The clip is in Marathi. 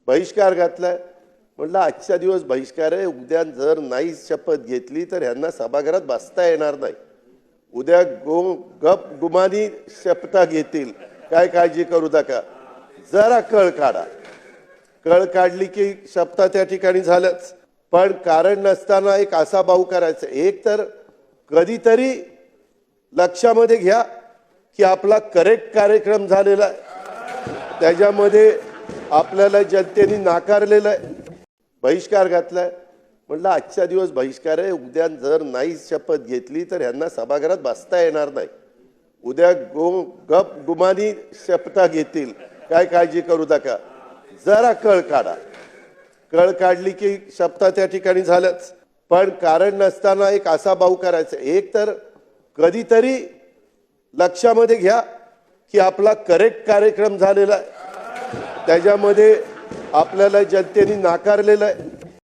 बहिष्कार घातलाय. म्हटलं आजचा दिवस बहिष्कार आहे, उद्या जर नाही शपथ घेतली तर ह्यांना सभागृहात बसता येणार नाही. उद्या गप गुमानी शपथा घेतील, काय काळजी करू नका. जरा कळ काढा. कळ काढली की शपथा त्या ठिकाणी झाल्याच. पण कारण नसताना एक असा भाऊ करायचा. एक तर कधीतरी लक्षामध्ये घ्या की आपला करेक्ट कार्यक्रम झालेला आहे, त्याच्यामध्ये आपल्याला जनतेने नाकारलेलं आहे. बहिष्कार घातलाय. म्हटलं आजचा दिवस बहिष्कार आहे, उद्या जर नाही शपथ घेतली तर ह्यांना सभागृहात बसता येणार नाही. उद्या गप गुमानी शपथा घेतील, काय काळजी करू नका. जरा कळ काढा. कळ काढली की शपथा त्या ठिकाणी झाल्याच. पण कारण नसताना एक असा भाऊ करायचा. एक तर कधीतरी लक्षामध्ये घ्या की आपला करेक्ट कार्यक्रम झालेला आहे, त्याच्यामध्ये आपल्याला जनतेने नाकारलेलं आहे.